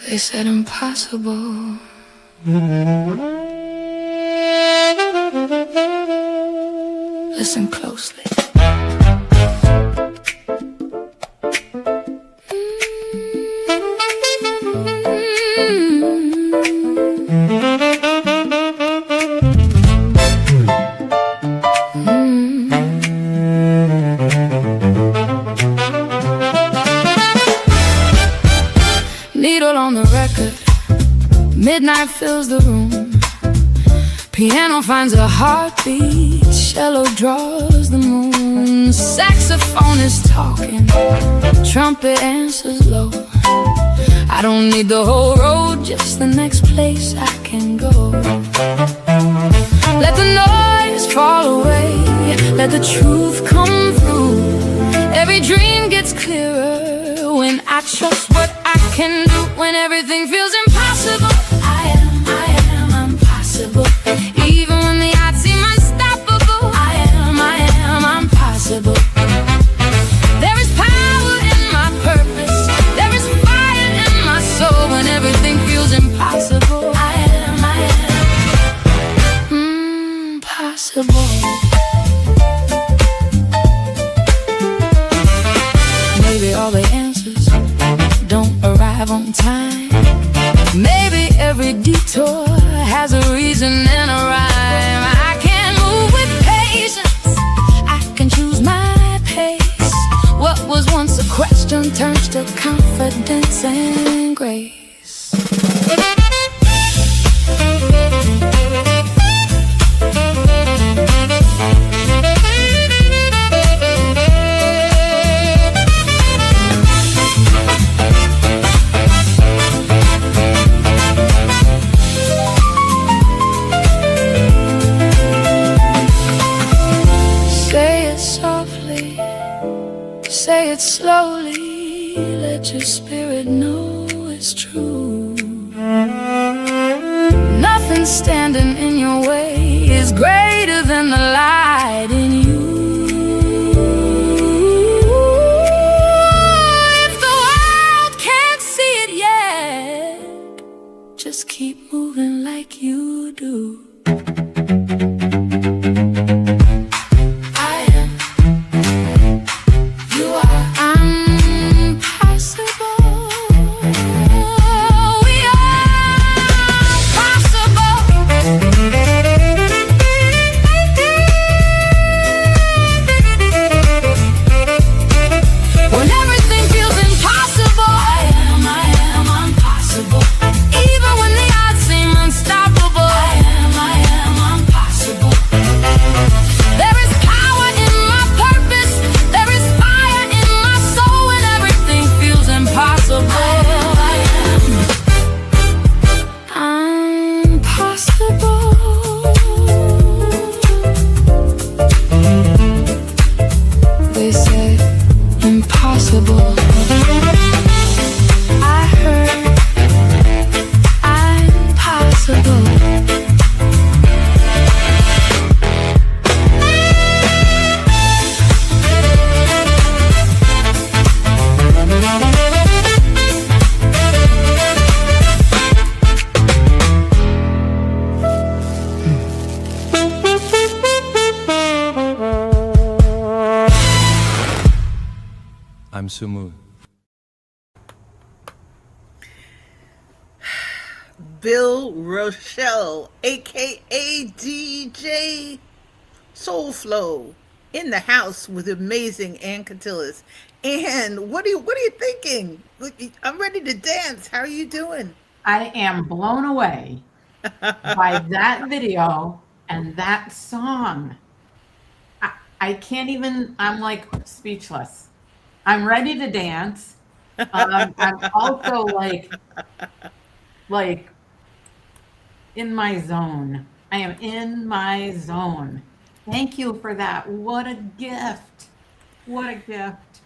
They said impossible. Listen closely. Needle on the record, midnight fills the room. Piano finds a heartbeat, cello draws the moon. Saxophone is talking, trumpet answers low. I don't need the whole road, just the next place I can go. Let the noise fall away, let the truth come through. Every dream gets clearer when I trust what I can do. When everything feels impossible, I am impossible. Even when the odds seem unstoppable, I am impossible. There is power in my purpose, there is fire in my soul. When everything feels impossible, I am impossible. Maybe all the answers don't arrive on time. Maybe every detour has a reason and a rhyme. I can move with patience, I can choose my pace. What was once a question turns to confidence and grace. Say it slowly, let your spirit know it's true. Nothing standing in your way is greater than the light in you. If the world can't see it yet, just keep moving like you do. I'm Sumu. Bill Rochelle, aka DJ Soul Flow, in the house with amazing Catillaz. And what are you thinking? I'm ready to dance. How are you doing? I am blown away by that video and that song. I can't even, I'm like speechless. I'm ready to dance. I'm also like in my zone. I am in my zone. Thank you for that. What a gift. What a gift.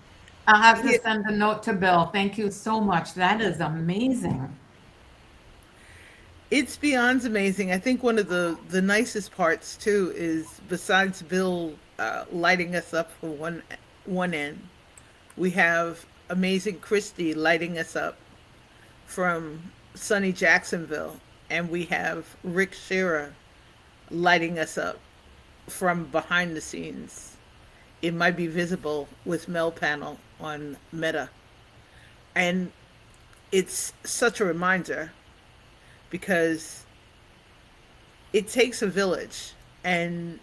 I'll have to send a note to Bill. Thank you so much. That is amazing. It's beyond amazing. I think one of the nicest parts too is, besides Bill lighting us up from one end, we have amazing Christy lighting us up from sunny Jacksonville, and we have Rick Shearer lighting us up from behind the scenes. It might be visible with Mel Panel on Meta. And it's such a reminder because it takes a village. And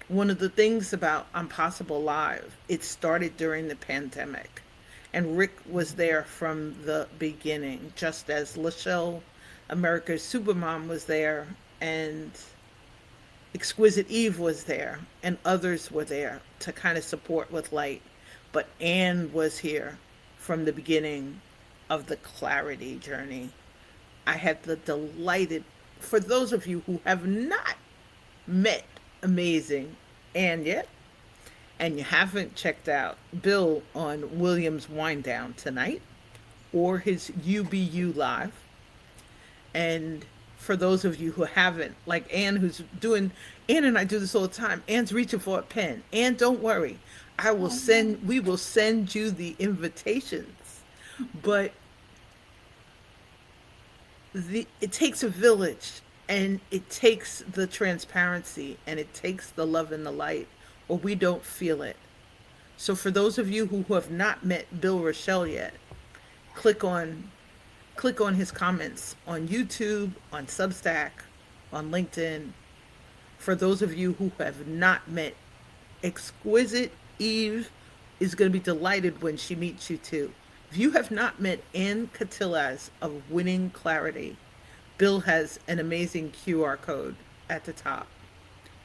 one of the things about Impossible Live, it started during the pandemic. And Rick was there from the beginning, just as Rochelle, America's Supermom, was there, and Exquisite Eve was there, and others were there to kind of support with light. But Anne was here from the beginning of the clarity journey. I had the delighted, for those of you who have not met amazing Anne yet, and you haven't checked out Bill on Williams Wind Down tonight, or his UBU Live, and for those of you who haven't, like Anne, Anne and I do this all the time. Anne's reaching for a pen. Anne, don't worry. We will send you the invitations. But it takes a village, and it takes the transparency, and it takes the love and the light, or we don't feel it. So for those of you who have not met Bill Rochelle yet, click on his comments on YouTube, on Substack, on LinkedIn. For those of you who have not met Exquisite Eve, is going to be delighted when she meets you too. If you have not met Anne Catillaz of Winning Clarity, Bill has an amazing QR code at the top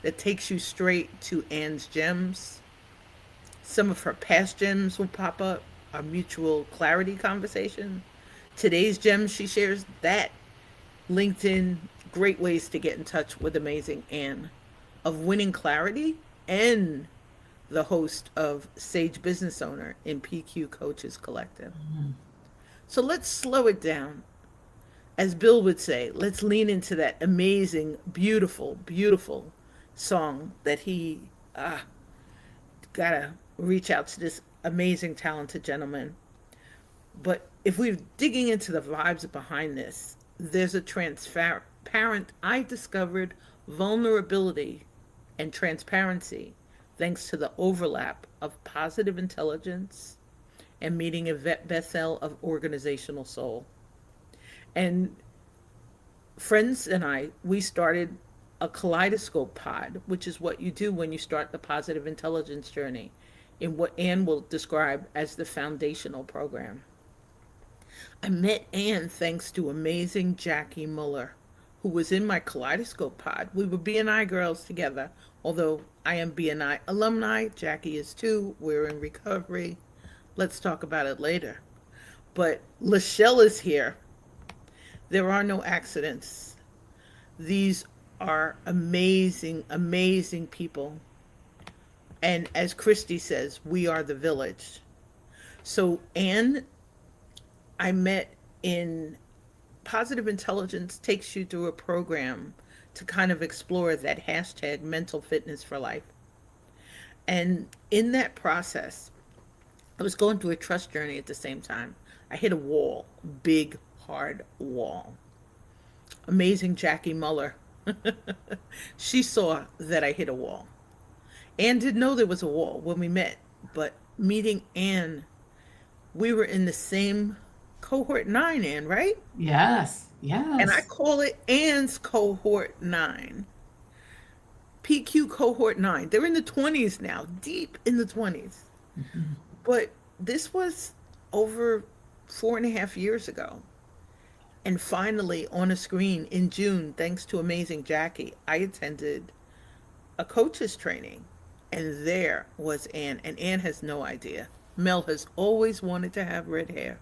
that takes you straight to Anne's gems. Some of her past gems will pop up, our mutual clarity conversation. Today's gem she shares, that LinkedIn, great ways to get in touch with amazing Anne of Winning Clarity, and the host of Sage Business Owner in PQ Coaches Collective. So let's slow it down. As Bill would say, let's lean into that amazing, beautiful, beautiful song that he gotta reach out to this amazing, talented gentleman. But if we're digging into the vibes behind this, there's a transparent, I discovered vulnerability and transparency thanks to the overlap of positive intelligence and meeting Yvette Bethel of Organizational Soul. And friends and I, we started a kaleidoscope pod, which is what you do when you start the positive intelligence journey, in what Anne will describe as the foundational program. I met Anne thanks to amazing Jackie Muller, who was in my kaleidoscope pod. We were BNI girls together, although I am BNI alumni. Jackie is too. We're in recovery. Let's talk about it later. But Rochelle is here. There are no accidents. These are amazing, amazing people. And as Christy says, we are the village. So Anne, I met in Positive Intelligence takes you through a program to kind of explore that hashtag mental fitness for life. And in that process, I was going through a trust journey at the same time. I hit a wall, big, hard wall. Amazing Jackie Muller. She saw that I hit a wall. Anne didn't know there was a wall when we met, but meeting Anne, we were in the same cohort 9, Anne, right? Yes, yes. And I call it Anne's cohort 9. PQ cohort 9. They're in the 20s now, deep in the 20s. Mm-hmm. But this was over 4.5 years ago. And finally, on a screen in June, thanks to amazing Jackie, I attended a coach's training. And there was Anne. And Anne has no idea. Mel has always wanted to have red hair.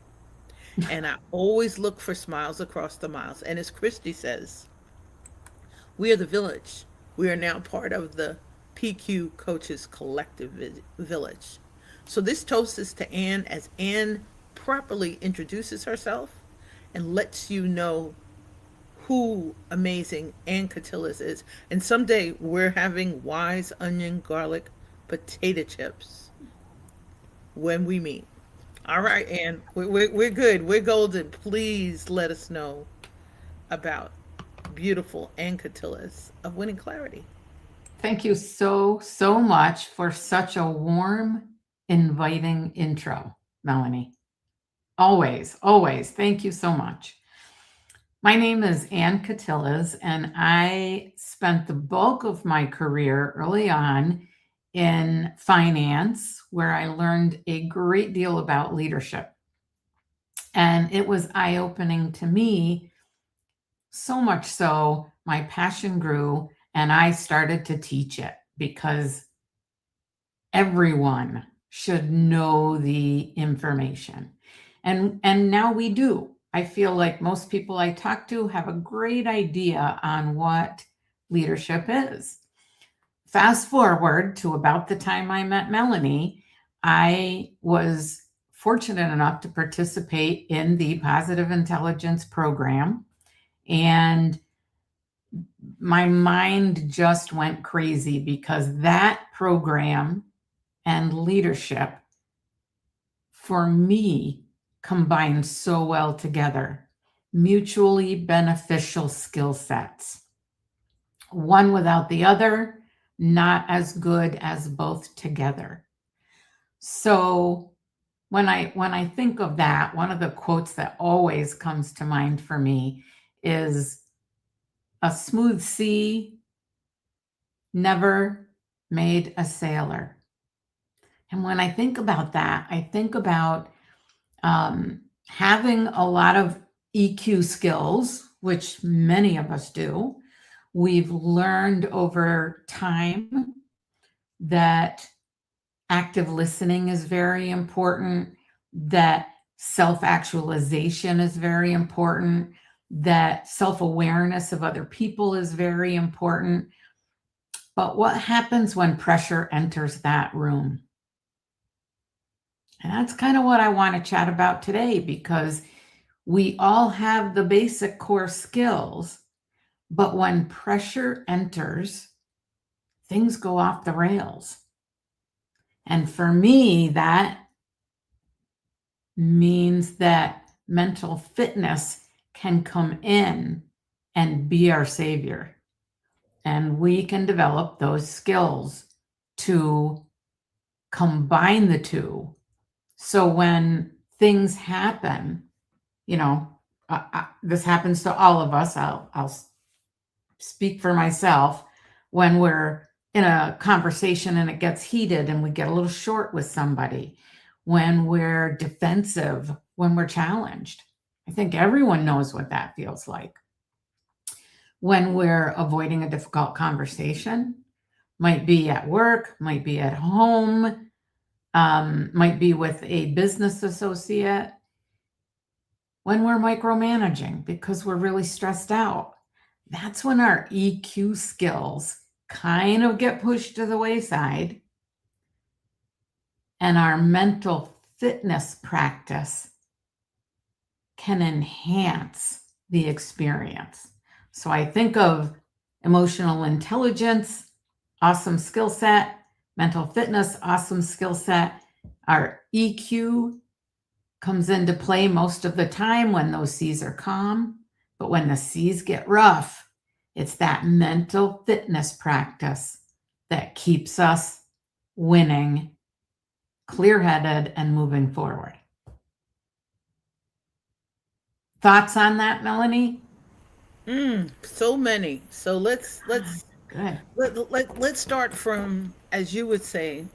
And I always look for smiles across the miles. And as Christy says, we are the village. We are now part of the PQ Coaches Collective Village. So this toast is to Anne as Anne properly introduces herself and lets you know who amazing Anne Catillaz is. And someday we're having wise onion garlic potato chips when we meet. All right, and we're good. We're golden. Please let us know about beautiful Ann Catillaz of Winning Clarity. Thank you so, so much for such a warm, inviting intro, Melanie. Always, always. Thank you so much. My name is Ann Catillaz, and I spent the bulk of my career early on in finance, where I learned a great deal about leadership. And it was eye opening to me, so much so, my passion grew and I started to teach it because everyone should know the information. And now we do. I feel like most people I talk to have a great idea on what leadership is. Fast forward to about the time I met Melanie, I was fortunate enough to participate in the Positive Intelligence program, and my mind just went crazy because that program and leadership for me combined so well together. Mutually beneficial skill sets. One without the other, not as good as both together. So when I think of that, one of the quotes that always comes to mind for me is, a smooth sea never made a sailor. And when I think about that, I think about having a lot of EQ skills, which many of us do. We've learned over time that active listening is very important, that self-actualization is very important, that self-awareness of other people is very important. But what happens when pressure enters that room? And that's kind of what I want to chat about today, because we all have the basic core skills, but when pressure enters, things go off the rails. And for me, that means that mental fitness can come in and be our savior. And we can develop those skills to combine the two. So when things happen, this happens to all of us. I'll speak for myself. When we're in a conversation and it gets heated and we get a little short with somebody, when we're defensive, when we're challenged, I think everyone knows what that feels like. When we're avoiding a difficult conversation, might be at work, might be at home, might be with a business associate. When we're micromanaging because we're really stressed out, that's when our EQ skills kind of get pushed to the wayside, and our mental fitness practice can enhance the experience. So I think of emotional intelligence, awesome skill set, mental fitness, awesome skill set. Our EQ comes into play most of the time when those seas are calm, but when the seas get rough, it's that mental fitness practice that keeps us winning, clear-headed, and moving forward. Thoughts on that, Melanie? So many. So let's Good. let's start from, as you would say,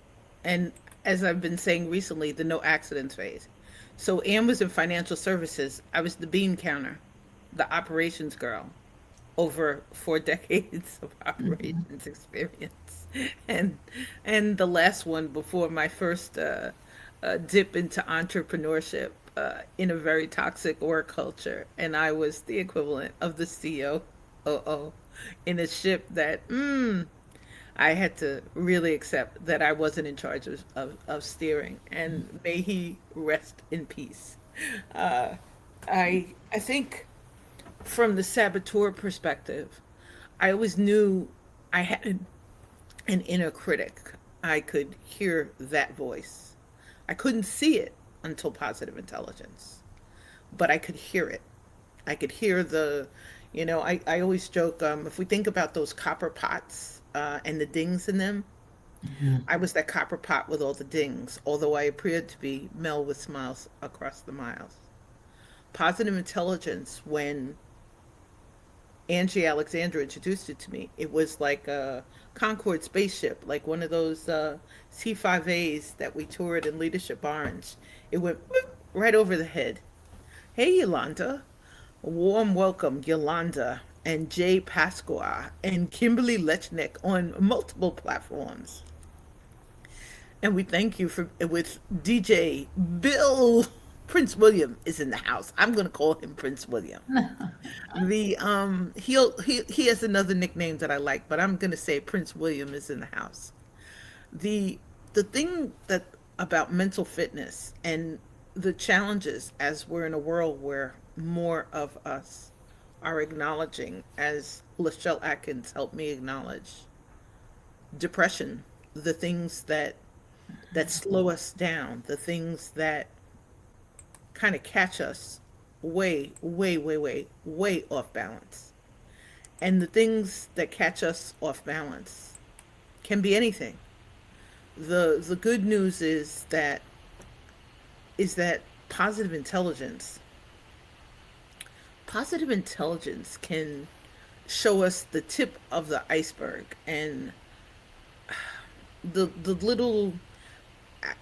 and as I've been saying recently, the no accidents phase. So Ann was in financial services. I was the bean counter, the operations girl, over 4 decades of operations experience, and the last one before my first dip into entrepreneurship in a very toxic work culture, and I was the equivalent of the COO in a ship that I had to really accept that I wasn't in charge of steering, and may he rest in peace. Uh, I think from the saboteur perspective, I always knew I had an inner critic. I could hear that voice. I couldn't see it, until positive intelligence, but I could hear it. I could hear I always joke, if we think about those copper pots and the dings in them, Mhm. I was that copper pot with all the dings, although I appeared to be Mel with smiles across the miles. Positive intelligence, when Angie Alexandra introduced it to me, it was like a Concorde spaceship, like one of those C5As that we toured in Leadership Orange. It went right over the head. Hey, Yolanda. A warm welcome, Yolanda and Jay Pasqua and Kimberly Lechnick on multiple platforms. And we thank you for with DJ Bill Prince William is in the house. I'm going to call him Prince William. The he has another nickname that I like, but I'm going to say Prince William is in the house. The the thing that about mental fitness and the challenges, as we're in a world where more of us are acknowledging, as Lachelle Atkins helped me acknowledge, depression, the things that slow us down, the things that kind of catch us way, way, way, way, way off balance. And the things that catch us off balance can be anything. The good news is that positive intelligence can show us the tip of the iceberg, and the little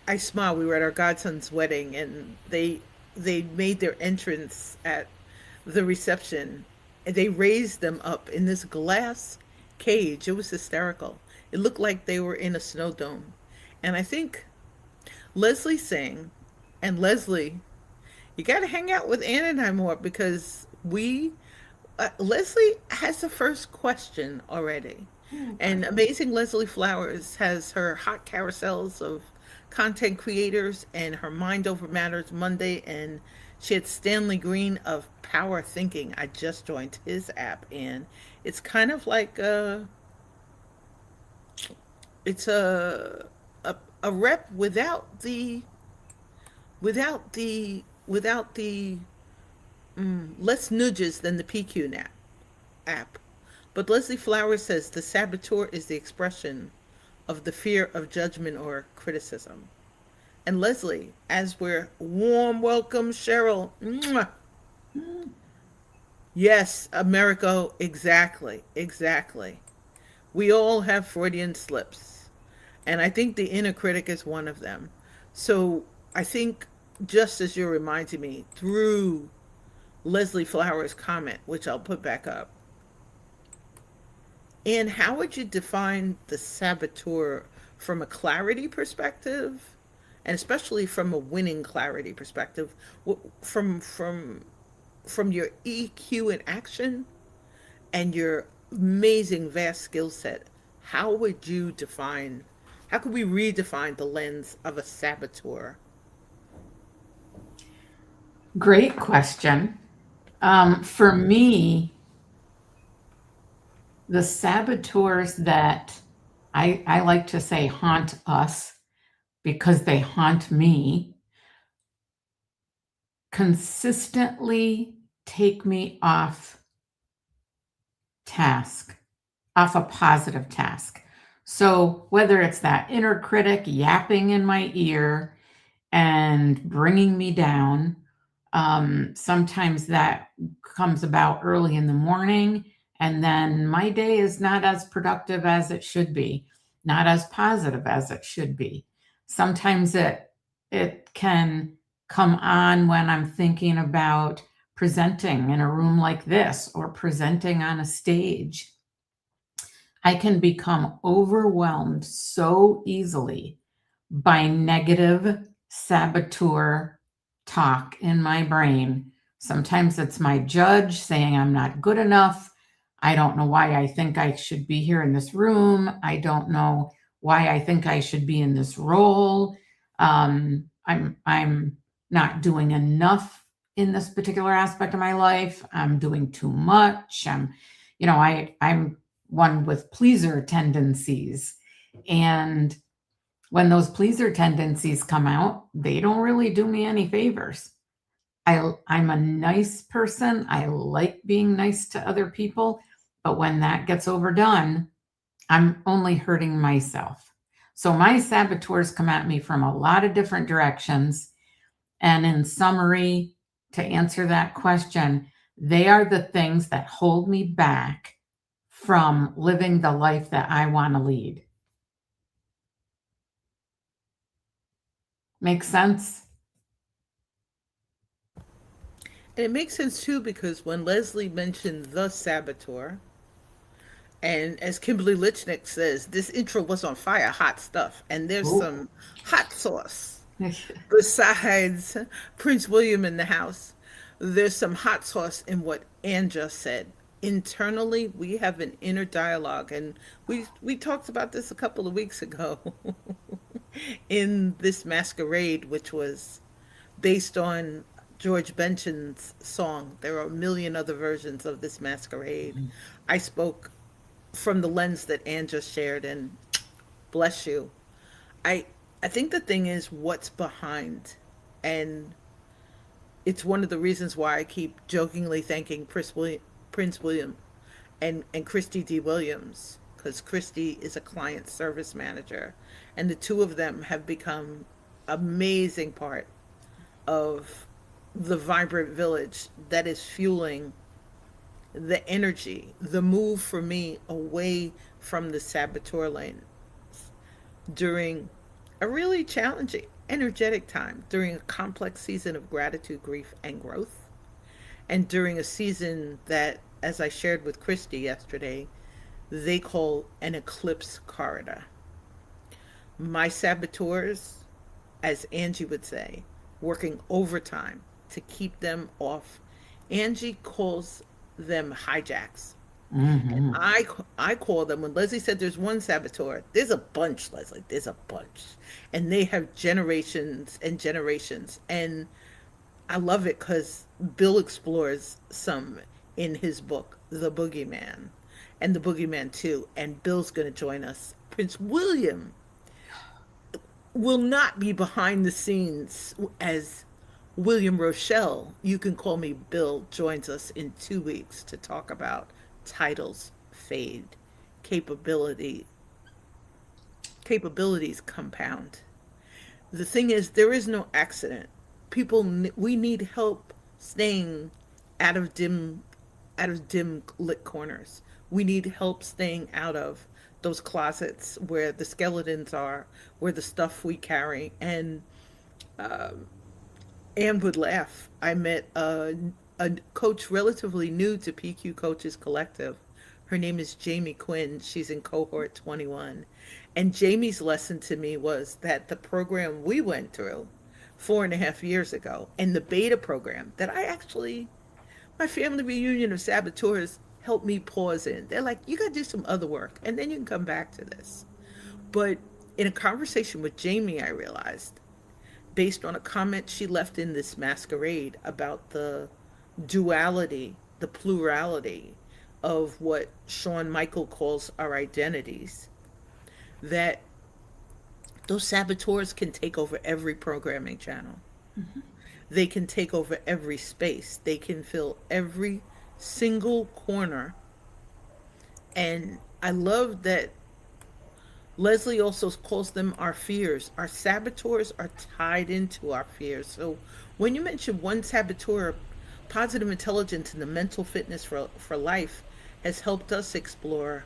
I smile. We were at our godson's wedding, and they made their entrance at the reception, and they raised them up in this glass cage. It was hysterical. It looked like they were in a snow dome. And I think Leslie sang, and Leslie, you got to hang out with Ann and I more, because Leslie has the first question already. And Amazing Leslie Flowers has her hot carousels of content creators and her Mind Over Matters Monday. And she had Stanley Green of Power Thinking. I just joined his app, and it's kind of like it's a rep without the less nudges than the PQ app. But Leslie Flowers says the saboteur is the expression of the fear of judgment or criticism. And Leslie, as we're warm welcome, Cheryl. Mwah. Yes, Americo, exactly, exactly. We all have Freudian slips. And I think the inner critic is one of them. So I think, just as you're reminding me, through Leslie Flowers' comment, which I'll put back up, and how would you define the saboteur from a clarity perspective, and especially from a winning clarity perspective, from your EQ in action and your amazing vast skill set? How would you define? How could we redefine the lens of a saboteur? Great question. For me, the saboteurs that I like to say haunt us, because they haunt me, consistently take me off task, off a positive task. So whether it's that inner critic yapping in my ear and bringing me down, sometimes that comes about early in the morning, and then my day is not as productive as it should be, not as positive as it should be. Sometimes it can come on when I'm thinking about presenting in a room like this or presenting on a stage. I can become overwhelmed so easily by negative saboteur talk in my brain. Sometimes it's my judge saying I'm not good enough. I don't know why I think I should be here in this room. I don't know why I think I should be in this role. I'm not doing enough in this particular aspect of my life. I'm doing too much. I'm one with pleaser tendencies. And When those pleaser tendencies come out, they don't really do me any favors. I'm a nice person. I like being nice to other people. But when that gets overdone, I'm only hurting myself. So my saboteurs come at me from a lot of different directions. And in summary, to answer that question, they are the things that hold me back from living the life that I want to lead. Make sense? And it makes sense too, because when Leslie mentioned the saboteur, and as Kimberly Lichnick says, this intro was on fire, hot stuff. And there's some hot sauce besides Prince William in the house. There's some hot sauce in what Ann just said. Internally, we have an inner dialogue, and we talked about this a couple of weeks ago in this masquerade, which was based on George Benson's song. There are a million other versions of this masquerade. I spoke from the lens that Ann just shared, and bless you. I I think the thing is what's behind, and it's one of the reasons why I keep jokingly thanking Prince William and Christy D. Williams, because Christy is a client service manager, and the two of them have become amazing part of the vibrant village that is fueling the energy, the move for me away from the saboteur lane during a really challenging, energetic time, during a complex season of gratitude, grief, and growth, and during a season that, as I shared with Christy yesterday, they call an eclipse corridor. My saboteurs, as Angie would say, working overtime to keep them off. Angie calls them hijacks. And I call them, when Leslie said there's one saboteur, there's a bunch, Leslie, there's a bunch. And they have generations and generations. And I love it because Bill explores some in his book, The Boogeyman, and The Boogeyman 2. And Bill's going to join us. Prince William will not be behind the scenes as William Rochelle. You can call me Bill joins us in 2 weeks to talk about titles fade, capabilities compound. The thing is, there is no accident. We need help staying out of dim lit corners. We need help staying out of those closets where the skeletons are, where the stuff we carry. And Anne would laugh. I met a coach relatively new to PQ Coaches Collective. Her name is Jamie Quinn. She's in cohort 21. And Jamie's lesson to me was that the program we went through 4.5 years ago, and the beta program that my family reunion of saboteurs helped me pause in. They're like, you got to do some other work, and then you can come back to this. But in a conversation with Jamie, I realized, based on a comment she left in this masquerade about the duality, the plurality of what Shawn Michael calls our identities, that those saboteurs can take over every programming channel. They can take over every space. They can fill every single corner. And I love that Leslie also calls them our fears. Our saboteurs are tied into our fears. So when you mention one saboteur, positive intelligence and the mental fitness for life has helped us explore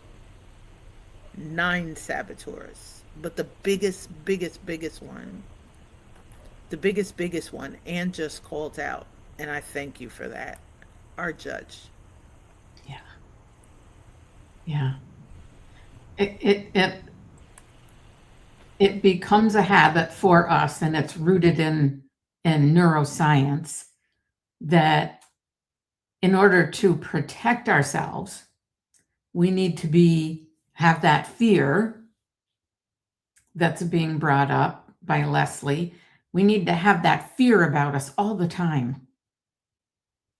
9 saboteurs. But the biggest one, Anne just called out, and I thank you for that, our judge. Yeah. Yeah. It becomes a habit for us, and it's rooted in neuroscience, that in order to protect ourselves, we need to have that fear that's being brought up by Leslie. We need to have that fear about us all the time.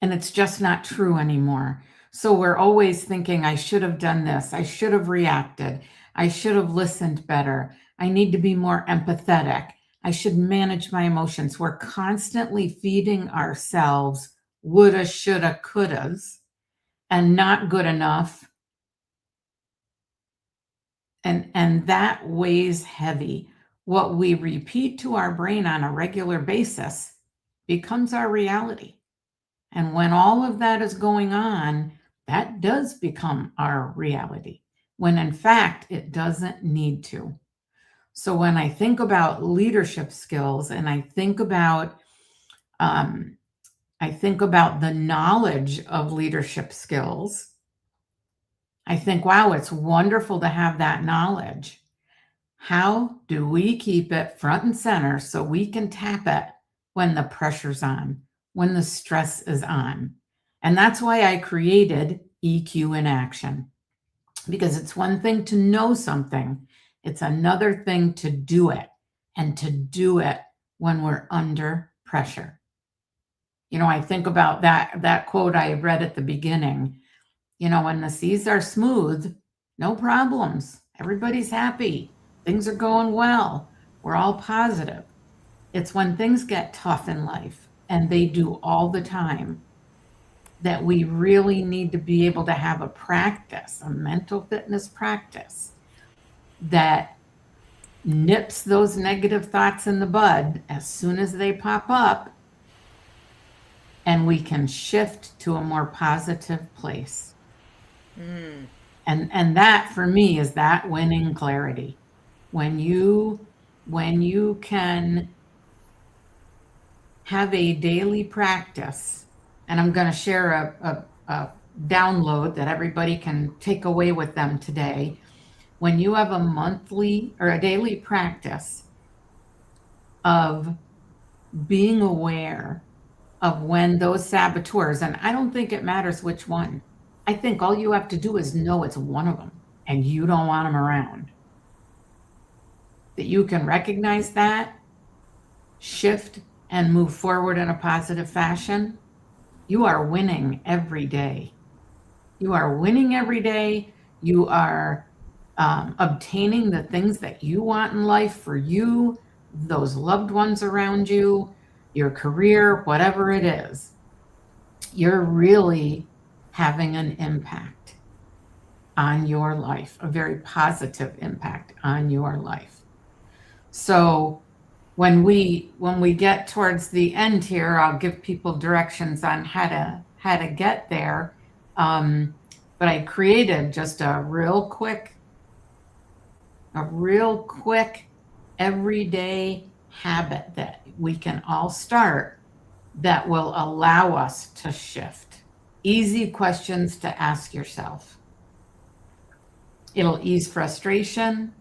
And it's just not true anymore. So we're always thinking, I should have done this. I should have reacted. I should have listened better. I need to be more empathetic. I should manage my emotions. We're constantly feeding ourselves woulda, shoulda, couldas, and not good enough. And that weighs heavy. What we repeat to our brain on a regular basis becomes our reality. And when all of that is going on, that does become our reality, when in fact, it doesn't need to. So when I think about leadership skills and I think about the knowledge of leadership skills, I think, wow, it's wonderful to have that knowledge. How do we keep it front and center so we can tap it when the pressure's on, when the stress is on? And that's why I created EQ in Action, because it's one thing to know something. It's another thing to do it, and to do it when we're under pressure. You know, I think about that quote I read at the beginning. You know, when the seas are smooth, no problems. Everybody's happy. Things are going well. We're all positive. It's when things get tough in life, and they do all the time, that we really need to be able to have a practice, a mental fitness practice that nips those negative thoughts in the bud as soon as they pop up, and we can shift to a more positive place. And that for me is that winning clarity. When you can have a daily practice, and I'm going to share a download that everybody can take away with them today. When you have a monthly or a daily practice of being aware of when those saboteurs, and I don't think it matters which one. I think all you have to do is know it's one of them and you don't want them around. That you can recognize that, shift, and move forward in a positive fashion. You are winning every day. You are winning every day. You are obtaining the things that you want in life for you, those loved ones around you, your career, whatever it is. You're really having an impact on your life, a very positive impact on your life. So when we get towards the end here, I'll give people directions on how to get there. But I created just a real quick everyday habit that we can all start that will allow us to shift. Easy questions to ask yourself. It'll ease frustration,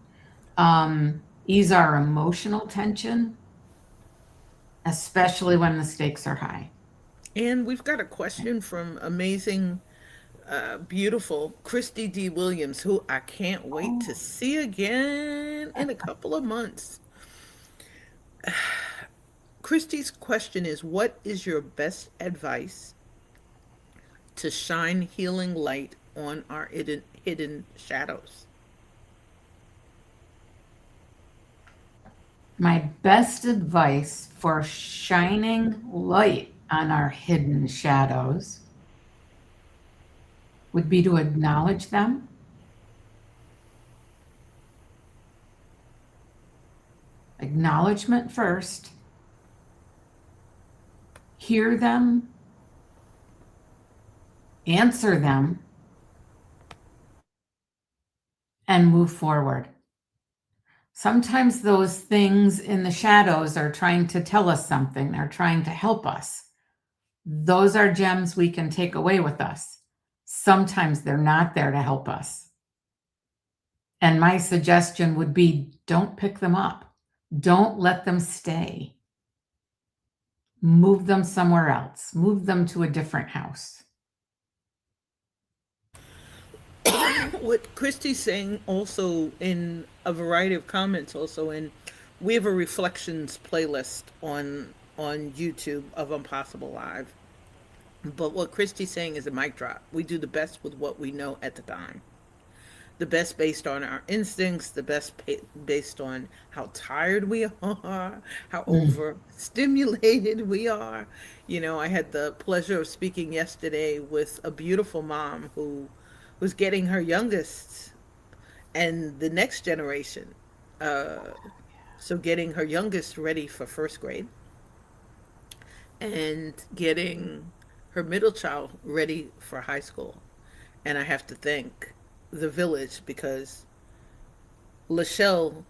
ease our emotional tension, especially when the stakes are high. And we've got a question from amazing, beautiful Christy D. Williams, who I can't wait to see again in a couple of months. Christy's question is, what is your best advice to shine healing light on our hidden shadows? My best advice for shining light on our hidden shadows would be to acknowledge them, acknowledgement first, hear them, answer them, and move forward. Sometimes those things in the shadows are trying to tell us something. They're trying to help us. Those are gems we can take away with us. Sometimes they're not there to help us. And my suggestion would be, don't pick them up. Don't let them stay. Move them somewhere else. Move them to a different house. What Christy's saying also in a variety of comments, also we have a reflections playlist on YouTube of Impossible Live. But what Christy's saying is a mic drop. We do the best with what we know at the time. the best based on our instincts, the best based on how tired we are, how overstimulated we are. You know, I had the pleasure of speaking yesterday with a beautiful mom who was getting her youngest and the next generation. So getting her youngest ready for first grade and getting her middle child ready for high school. And I have to thank the village because Rochelle,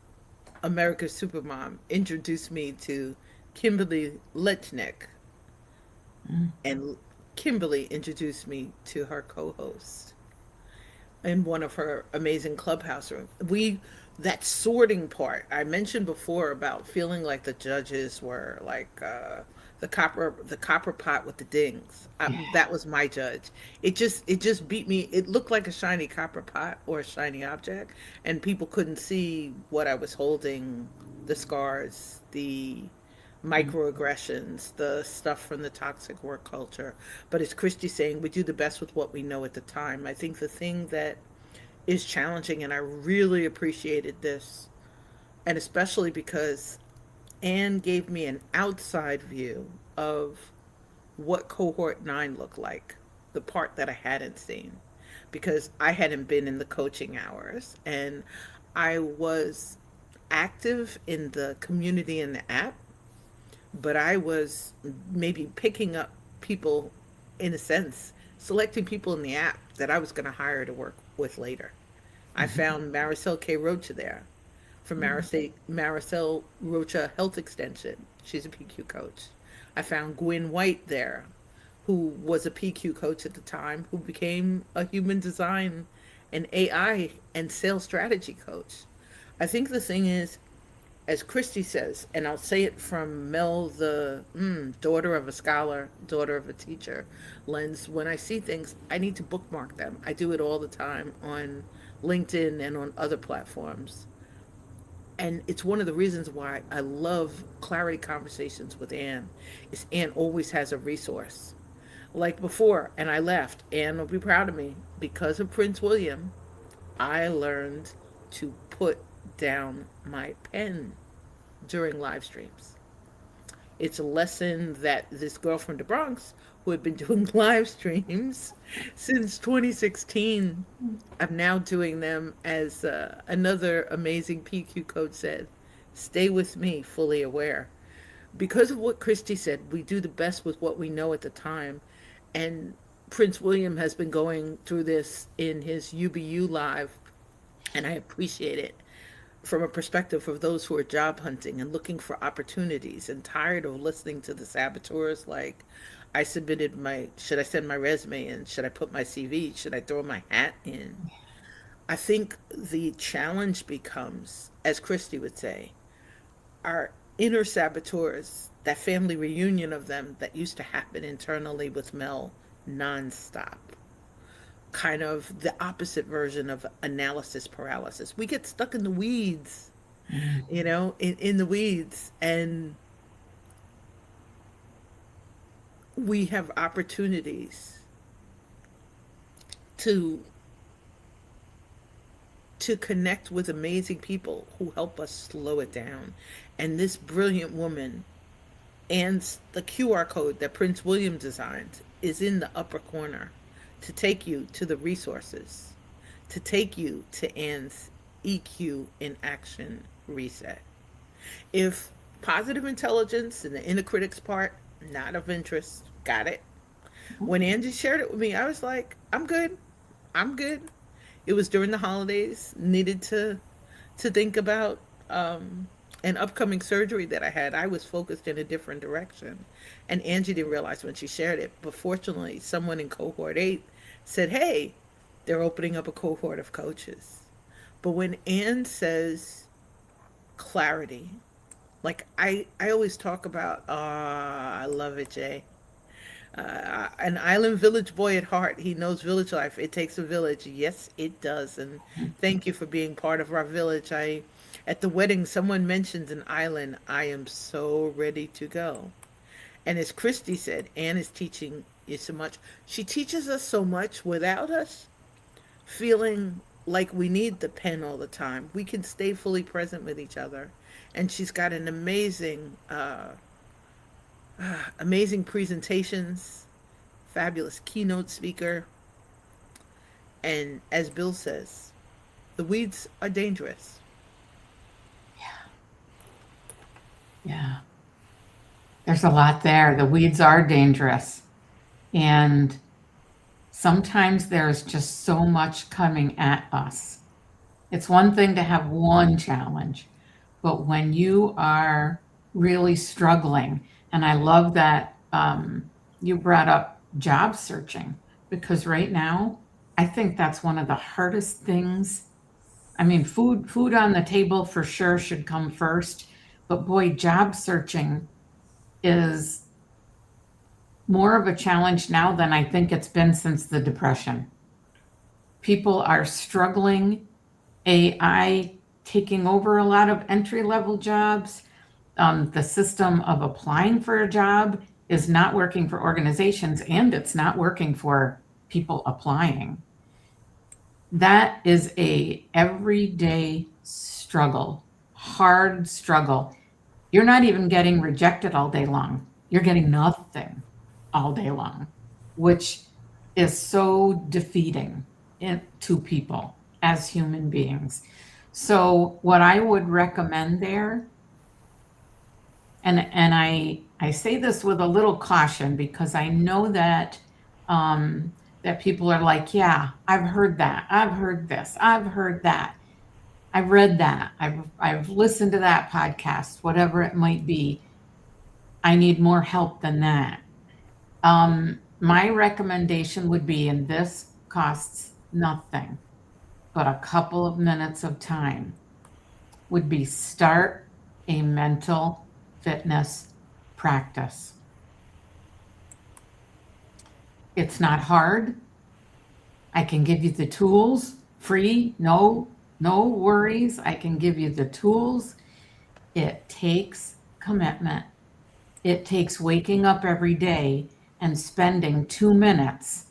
America's Supermom, introduced me to Kimberly Lechnick, and Kimberly introduced me to her co-host in one of her amazing clubhouse rooms. That sorting part I mentioned before about feeling like the judges were like the copper pot with the dings. That was my judge. It just beat me. It looked like a shiny copper pot or a shiny object, and people couldn't see what I was holding: the scars, the microaggressions, the stuff from the toxic work culture. But as Christy's saying, we do the best with what we know at the time. I think the thing that is challenging, and I really appreciated this, and especially because Anne gave me an outside view of what cohort 9 looked like, the part that I hadn't seen, because I hadn't been in the coaching hours, and I was active in the community in the app, but I was maybe picking up people, in a sense, selecting people in the app that I was going to hire to work with later. I found Maricel K. Rocha there from Maricel Rocha Health Extension. She's a PQ coach. I found Gwen White there, who was a PQ coach at the time, who became a human design and AI and sales strategy coach. I think the thing is, as Christy says, and I'll say it from Mel, the daughter of a scholar, daughter of a teacher lens, when I see things, I need to bookmark them. I do it all the time on LinkedIn and on other platforms. And it's one of the reasons why I love clarity conversations with Anne, is Anne always has a resource. Like before, and I left, Anne will be proud of me, because of Prince William, I learned to put down my pen during live streams. It's a lesson that this girl from the Bronx, who had been doing live streams since 2016, I'm now doing them as another amazing PQ coach said, stay with me, fully aware. Because of what Christy said, we do the best with what we know at the time. And Prince William has been going through this in his UBU live, and I appreciate it from a perspective of those who are job hunting and looking for opportunities and tired of listening to the saboteurs like, I submitted should I send my resume in? Should I put my CV? Should I throw my hat in? I think the challenge becomes, as Christy would say, our inner saboteurs, that family reunion of them that used to happen internally with Mel nonstop. Kind of the opposite version of analysis paralysis. We get stuck in the weeds, you know, in the weeds, and we have opportunities to connect with amazing people who help us slow it down. And this brilliant woman, and the QR code that Prince William designed, is in the upper corner to take you to the resources, to take you to Anne's EQ in action reset. If positive intelligence and the inner critics part, not of interest, got it. When Angie shared it with me, I was like, I'm good. I'm good. It was during the holidays, needed to think about an upcoming surgery that I had. I was focused in a different direction. And Angie didn't realize when she shared it, but fortunately, someone in cohort 8 said, hey, they're opening up a cohort of coaches. But when Anne says clarity, like I always talk about, I love it, Jay. An island village boy at heart. He knows village life. It takes a village. Yes, it does. And thank you for being part of our village. At the wedding, someone mentioned an island. I am so ready to go. And as Christy said, Anne is teaching you so much. She teaches us so much without us feeling like we need the pen all the time. We can stay fully present with each other. And she's got an amazing presentations, fabulous keynote speaker. And as Bill says, the weeds are dangerous. Yeah. There's a lot there. The weeds are dangerous. And sometimes there's just so much coming at us. It's one thing to have one challenge, but when you are really struggling, and I love that you brought up job searching, because right now, I think that's one of the hardest things. I mean, food on the table for sure should come first, but boy, job searching is more of a challenge now than I think it's been since the Depression. People are struggling, AI taking over a lot of entry-level jobs. The system of applying for a job is not working for organizations, and it's not working for people applying. That is a everyday struggle, hard struggle. You're not even getting rejected all day long. You're getting nothing all day long, which is so defeating to people as human beings. So what I would recommend there, and I say this with a little caution, because I know that that people are like, yeah, I've heard that, I've heard this, I've heard that, I've read that, I've listened to that podcast, whatever it might be. I need more help than that. My recommendation would be, and this costs nothing but a couple of minutes of time, would be start a mental fitness practice. It's not hard. I can give you the tools free, no worries. I can give you the tools. It takes commitment. It takes waking up every day and spending 2 minutes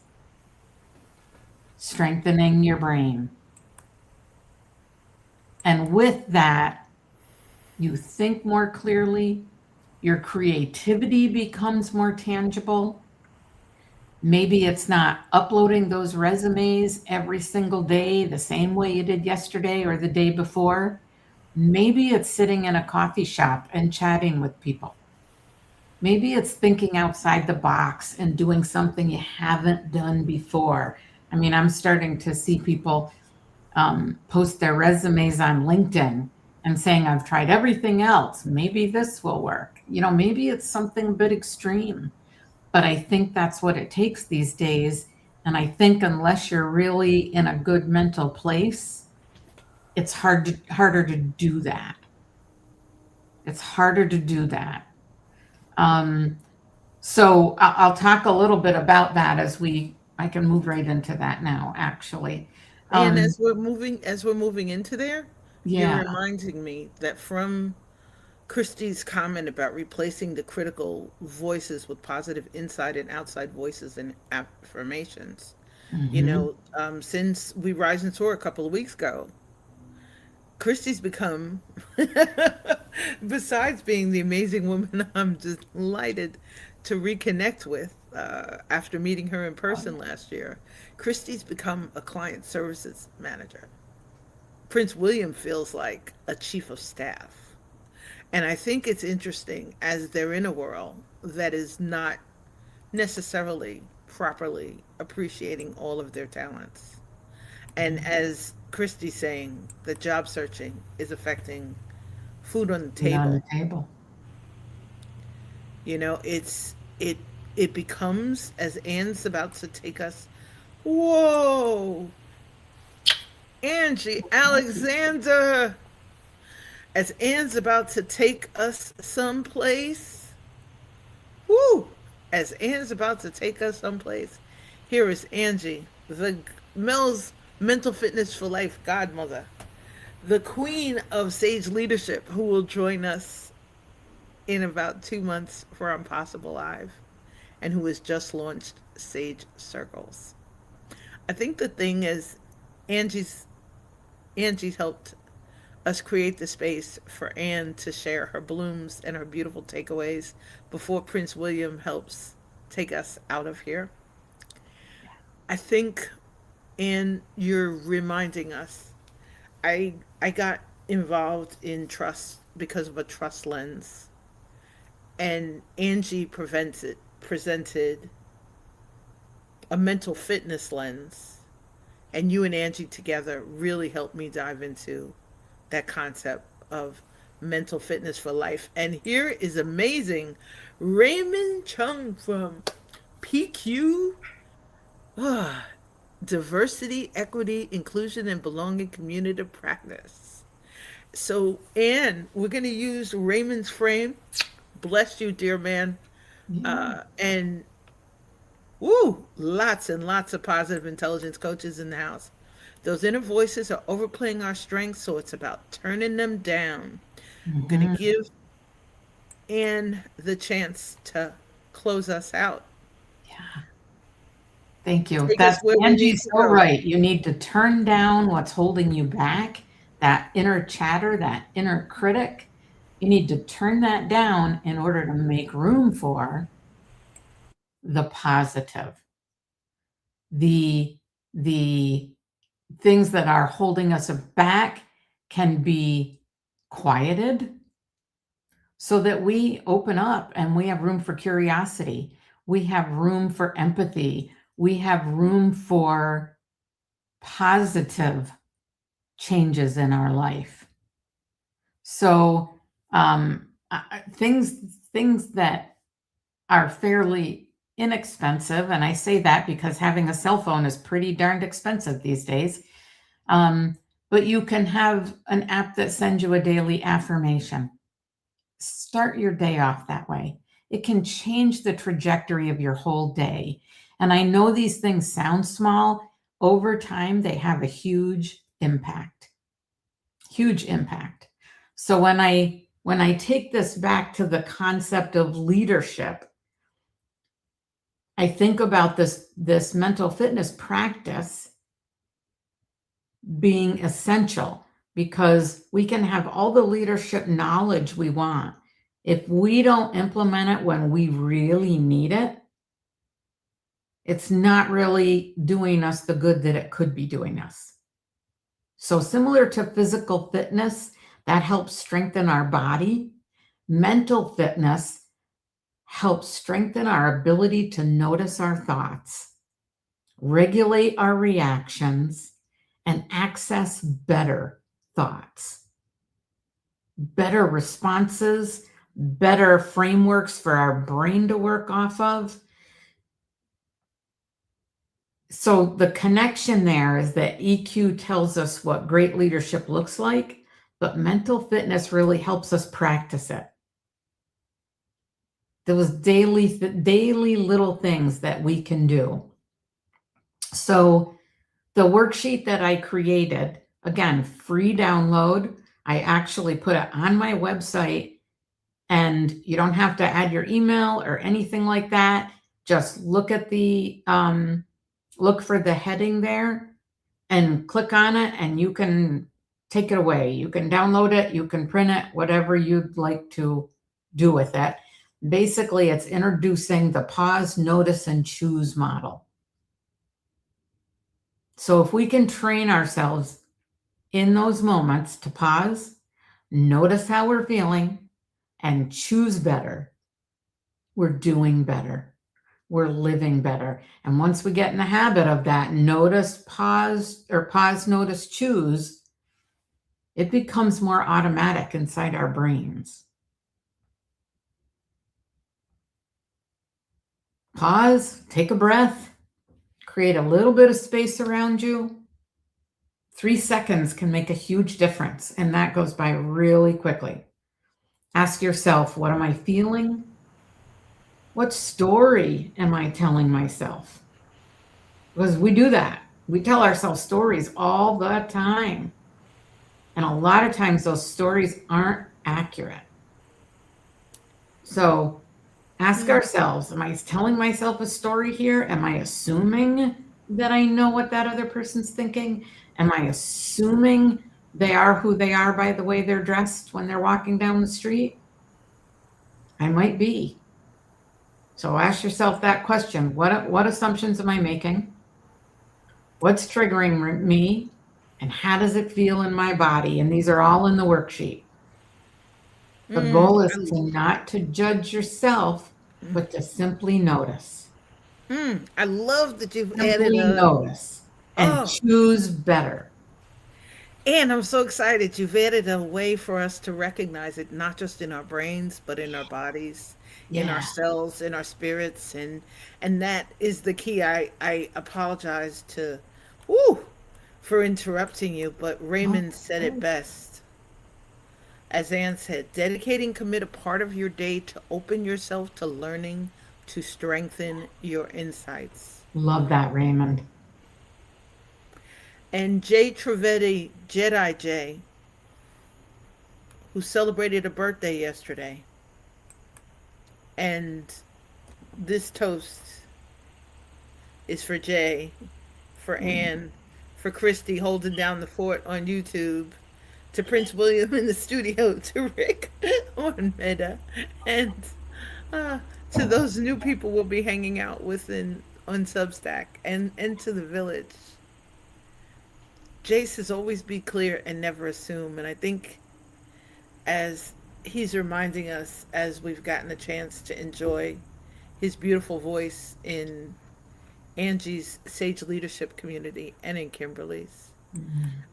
strengthening your brain. And with that, you think more clearly, your creativity becomes more tangible. Maybe it's not uploading those resumes every single day the same way you did yesterday or the day before. Maybe it's sitting in a coffee shop and chatting with people. Maybe it's thinking outside the box and doing something you haven't done before. I mean, I'm starting to see people post their resumes on LinkedIn and saying, I've tried everything else. Maybe this will work. Maybe it's something a bit extreme, but I think that's what it takes these days. And I think unless you're really in a good mental place, it's harder to do that. It's harder to do that. So I'll talk a little bit about that I can move right into that now, actually. And as we're moving into there, Yeah. you're reminding me that from Christie's comment about replacing the critical voices with positive inside and outside voices and affirmations. Since we rise and soar a couple of weeks ago, Christie's become, besides being the amazing woman I'm delighted to reconnect with after meeting her in person last year, Christie's become a client services manager. Prince William feels like a chief of staff. And I think it's interesting as they're in a world that is not necessarily properly appreciating all of their talents. And as Christie's saying, the job searching is affecting food on the table. On the table. It becomes, as Anne's about to take us, whoa, Angie Alexander, as Anne's about to take us someplace, as Anne's about to take us someplace, here is Angie, the Mel's Mental Fitness for Life godmother, the queen of Sage Leadership, who will join us in about 2 months for Impossible Live, and who has just launched Sage Circles. I think the thing is, Angie's Angie helped us create the space for Anne to share her blooms and her beautiful takeaways before Prince William helps take us out of here. I think, Anne, you're reminding us. I got involved in trust because of a trust lens, and Angie presented a mental fitness lens, and you and Angie together really helped me dive into that concept of mental fitness for life. And here is amazing Raymond Chung from PQ. Ah, diversity, equity, inclusion, and belonging community practice. So, Anne, we're going to use Raymond's frame. Bless you, dear man. Yeah. And woo, lots and lots of positive intelligence coaches in the house. Those inner voices are overplaying our strengths, so it's about turning them down. I'm going to Mhm. give Anne the chance to close us out. Yeah. Thank you. Take us That's where we need Angie's to so go. right. You need to turn down what's holding you back, that inner chatter, that inner critic. You need to turn that down in order to make room for the positive, the the things that are holding us back can be quieted so that we open up and we have room for curiosity. We have room for empathy. We have room for positive changes in our life. So things that are fairly inexpensive, and I say that because having a cell phone is pretty darned expensive these days. But you can have an app that sends you a daily affirmation. Start your day off that way. It can change the trajectory of your whole day. And I know these things sound small. Over time, they have a huge impact. Huge impact. So when I take this back to the concept of leadership, I think about this mental fitness practice being essential because we can have all the leadership knowledge we want. If we don't implement it when we really need it, it's not really doing us the good that it could be doing us. So similar to physical fitness, that helps strengthen our body. Mental fitness helps strengthen our ability to notice our thoughts, regulate our reactions, and access better thoughts, better responses, better frameworks for our brain to work off of. So the connection there is that EQ tells us what great leadership looks like, but mental fitness really helps us practice it. Those daily little things that we can do. So the worksheet that I created, again, free download. I actually put it on my website, and you don't have to add your email or anything like that. Just look at the look for the heading there and click on it, and you can take it away. You can download it, you can print it, whatever you'd like to do with it. Basically, it's introducing the pause, notice, and choose model. So if we can train ourselves in those moments to pause, notice how we're feeling, and choose better, we're doing better. We're living better. And once we get in the habit of that, notice, pause, notice, choose, it becomes more automatic inside our brains. Pause, take a breath, create a little bit of space around you. 3 seconds can make a huge difference, and that goes by really quickly. Ask yourself, what am I feeling? What story am I telling myself? Because we do that. We tell ourselves stories all the time. And a lot of times those stories aren't accurate. So ask ourselves, am I telling myself a story here? Am I assuming that I know what that other person's thinking? Am I assuming they are who they are by the way they're dressed when they're walking down the street? I might be. So ask yourself that question. What assumptions am I making? What's triggering me? And how does it feel in my body? And these are all in the worksheet. The goal is to not to judge yourself, but to simply notice. I love that you've added Simply notice and choose better. and I'm so excited you've added a way for us to recognize it, not just in our brains, but in our bodies, in our Yeah. cells, in our spirits, and that is the key. I apologize to, woo, for interrupting you, but Raymond said it best. As Anne said, dedicating, commit a part of your day to open yourself to learning, to strengthen your insights. Love that, Raymond. And Jay Trivedi, Jedi Jay, who celebrated a birthday yesterday. And this toast is for Jay, for Anne, for Christy holding down the fort on YouTube, to Prince William in the studio, to Rick on Meta, and to those new people we'll be hanging out with on Substack, and to the village. Jay says always be clear and never assume. And I think as he's reminding us, as we've gotten a chance to enjoy his beautiful voice in Angie's Sage Leadership community and in Kimberly's.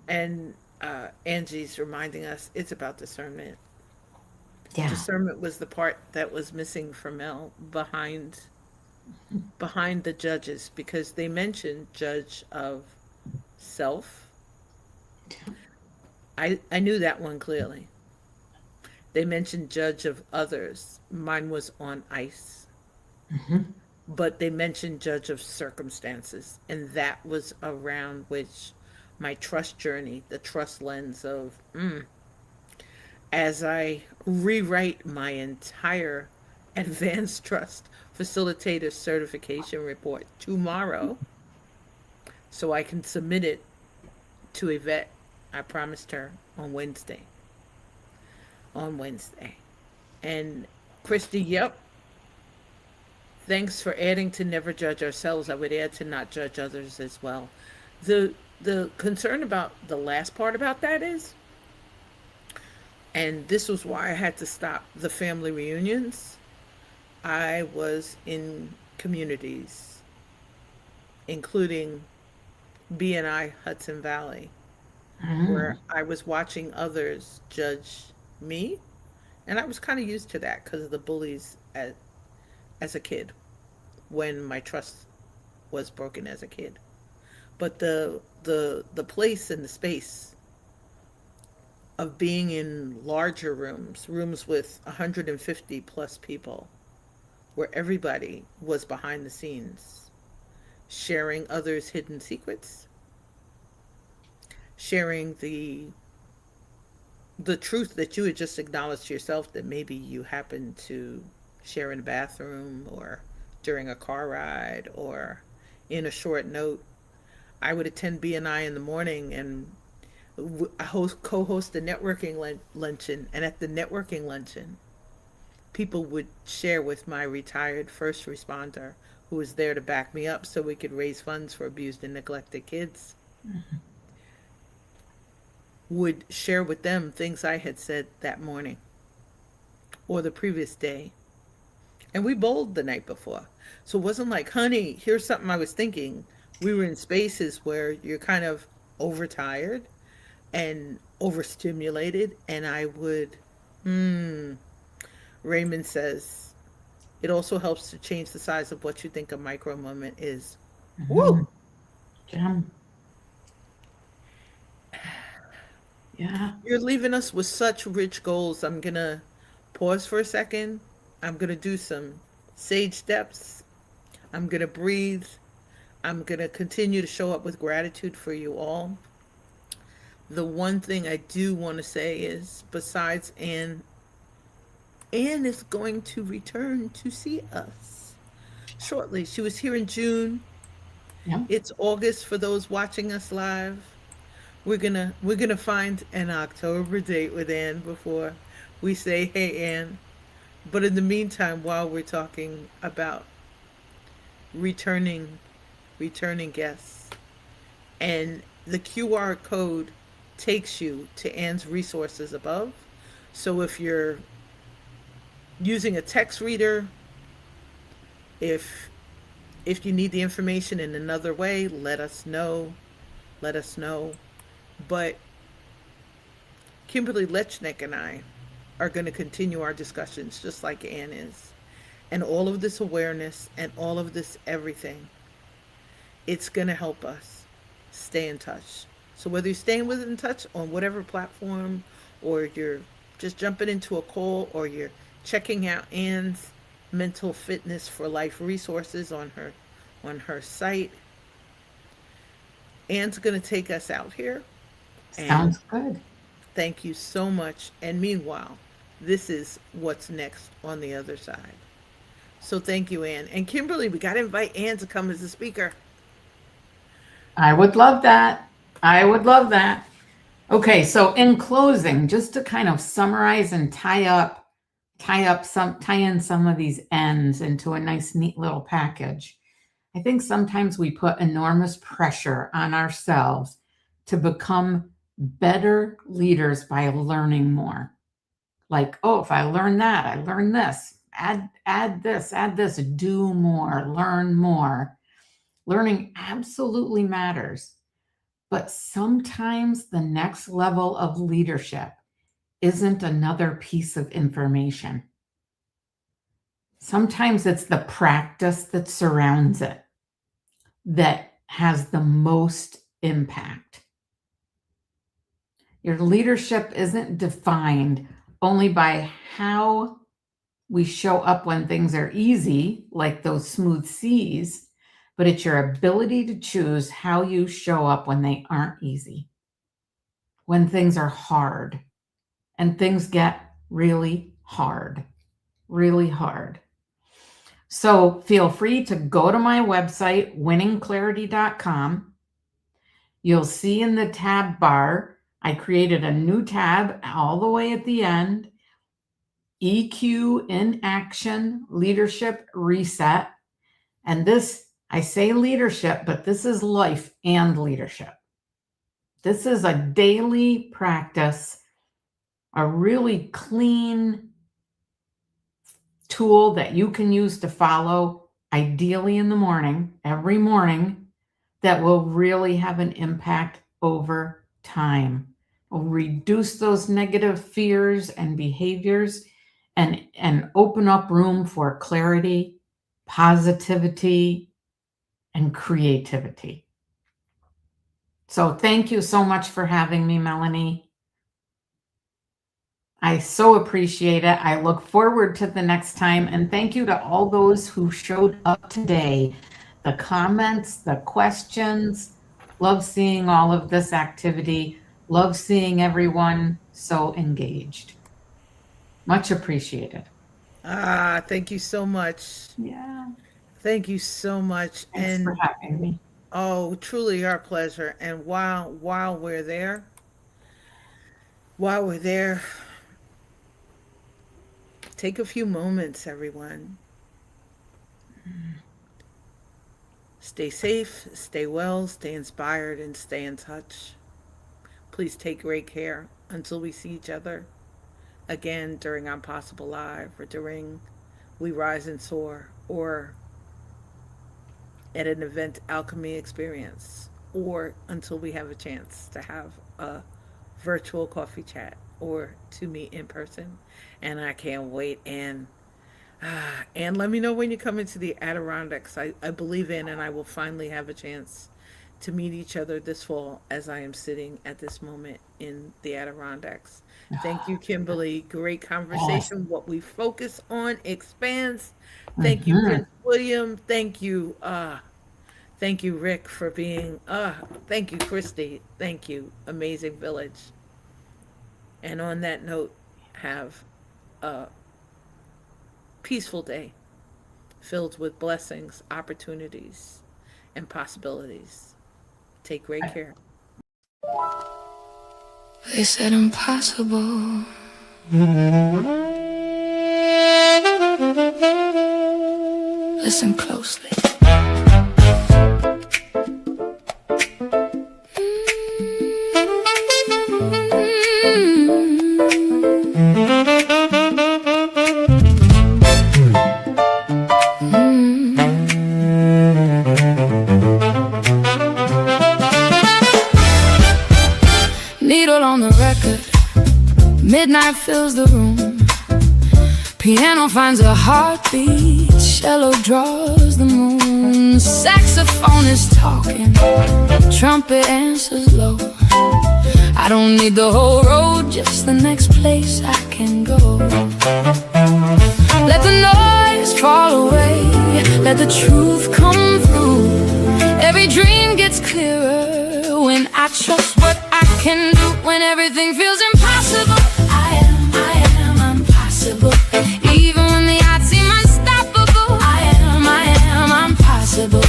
And Angie's reminding us it's about discernment. Yeah. Discernment was the part that was missing for Mel behind the judges, because they mentioned judge of self. I knew that one clearly. They mentioned judge of others. Mine was on ice. But they mentioned judge of circumstances. And that was around which my trust journey, the trust lens of, as I rewrite my entire advanced trust facilitator certification report tomorrow, so I can submit it to Yvette. I promised her on Wednesday. And Christy, yep. Thanks for adding to never judge ourselves. I would add to not judge others as well. The concern about the last part about that is, and this was why I had to stop the family reunions, I was in communities, including BNI Hudson Valley, where I was watching others judge me. And I was kind of used to that because of the bullies as a kid, when my trust was broken as a kid. But the place and the space of being in larger rooms with 150 plus people, where everybody was behind the scenes, sharing others' hidden secrets, sharing the truth that you had just acknowledged to yourself that maybe you happened to share in a bathroom or during a car ride or in a short note. I would attend BNI in the morning and co-host a networking luncheon. And at the networking luncheon, people would share with my retired first responder, who was there to back me up so we could raise funds for abused and neglected kids. Would share with them things I had said that morning or the previous day. And we bowled the night before. So it wasn't like, honey, here's something I was thinking. We were in spaces where you're kind of overtired and overstimulated. And I would, Raymond says, it also helps to change the size of what you think a micro moment is. Woo! Yeah. You're leaving us with such rich goals. I'm going to pause for a second. I'm going to do some sage steps. I'm going to breathe. I'm going to continue to show up with gratitude for you all. The one thing I do want to say is, besides Anne is going to return to see us shortly. She was here in June. Yeah. It's August for those watching us live. We're gonna find an October date with Ann before we say, hey Ann. But in the meantime, while we're talking about returning returning guests, and the QR code takes you to Ann's resources above. So if you're using a text reader, if if you need the information in another way, let us know. Let us know. But Kimberly Lechnick and I are going to continue our discussions just like Ann is. And all of this awareness and all of this everything, it's going to help us stay in touch. So whether you're staying with in touch on whatever platform, or you're just jumping into a call, or you're checking out Ann's mental fitness for life resources on her site, Ann's going to take us out here. And Sounds good. thank you so much. And meanwhile, this is what's next on the other side. So thank you, Ann. And Kimberly, we got to invite Ann to come as a speaker. I would love that. I would love that. Okay, so in closing, just to kind of summarize and tie in some of these ends into a nice, neat little package. I think sometimes we put enormous pressure on ourselves to become better leaders by learning more. Like, oh, if I learn that, I learn this. Add this, do more, learn more. Learning absolutely matters. But sometimes the next level of leadership isn't another piece of information. Sometimes it's the practice that surrounds it that has the most impact. Your leadership isn't defined only by how we show up when things are easy, like those smooth seas, but it's your ability to choose how you show up when they aren't easy, when things are hard, and things get really hard, really hard. So feel free to go to my website, winningclarity.com. You'll see in the tab bar, I created a new tab all the way at the end, EQ in Action, Leadership Reset. And this, I say leadership, but this is life and leadership. This is a daily practice, a really clean tool that you can use to follow, ideally in the morning, every morning, that will really have an impact over time. Will reduce those negative fears and behaviors and open up room for clarity, positivity, and creativity. So thank you so much for having me, Melanie. I so appreciate it. I look forward to the next time. And thank you to all those who showed up today. The comments, the questions. Love seeing all of this activity. Love seeing everyone so engaged. Much appreciated. Thank you so much. Yeah. Thank you so much. Thanks for having me. Oh, truly our pleasure. And while we're there, take a few moments, everyone. Stay safe, stay well, stay inspired, and stay in touch. Please take great care until we see each other again during our Possible Live, or during We Rise and Soar, or at an event alchemy experience, or until we have a chance to have a virtual coffee chat or to meet in person. And I can't wait. And let me know when you come into the Adirondacks. I believe in, and I will finally have a chance to meet each other this fall as I am sitting at this moment in the Adirondacks. Thank you, Kimberly. Great conversation. What we focus on expands. Thank you, Prince William. Thank you, Rick, for being, thank you, Christy. Thank you, Amazing Village. And on that note, have a peaceful day filled with blessings, opportunities, and possibilities. Take great care. They said impossible. Listen closely. Needle on the record, midnight fills the room. Piano finds a heartbeat, cello draws the moon. Saxophone is talking, trumpet answers low. I don't need the whole road, just the next place I can go. Let the noise fall away, let the truth come through. Every dream gets clearer when I trust what I can do. When everything feels impossible, I am impossible. Even when the odds seem unstoppable, I'm possible.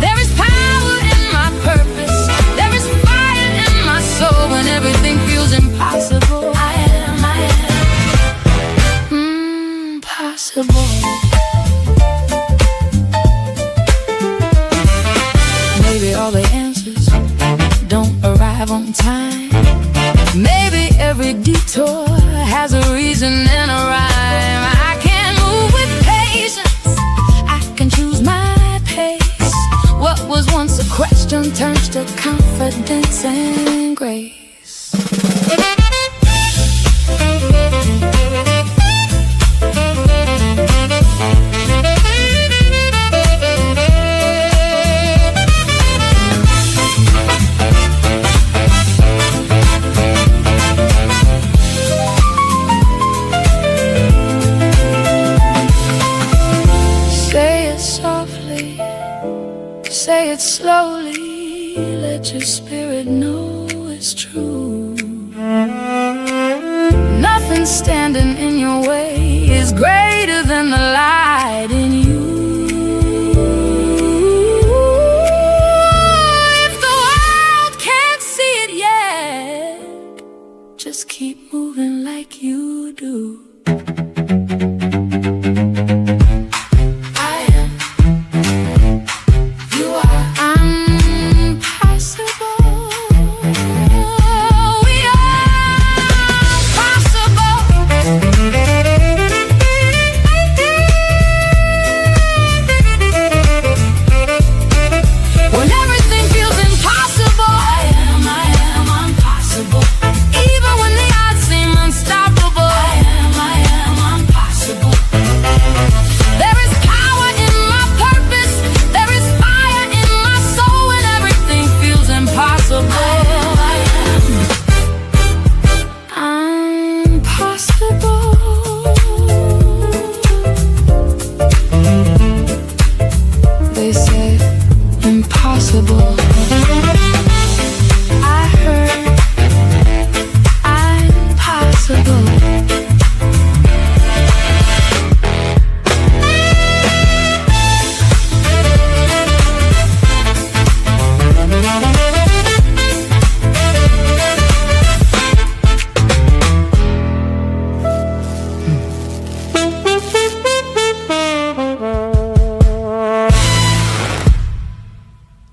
There is power in my purpose, there is fire in my soul. When everything feels impossible, I am possible. Maybe all the answers don't arrive on time. Maybe every detour has a reason and a rhyme. I can move with patience, I can choose my pace. What was once a question turns to confidence and grace. Say it slowly, let your spirit know it's true. Nothing standing in your way is greater than the light in you. If the world can't see it yet, just keep moving like you do.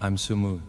I'm Sumu.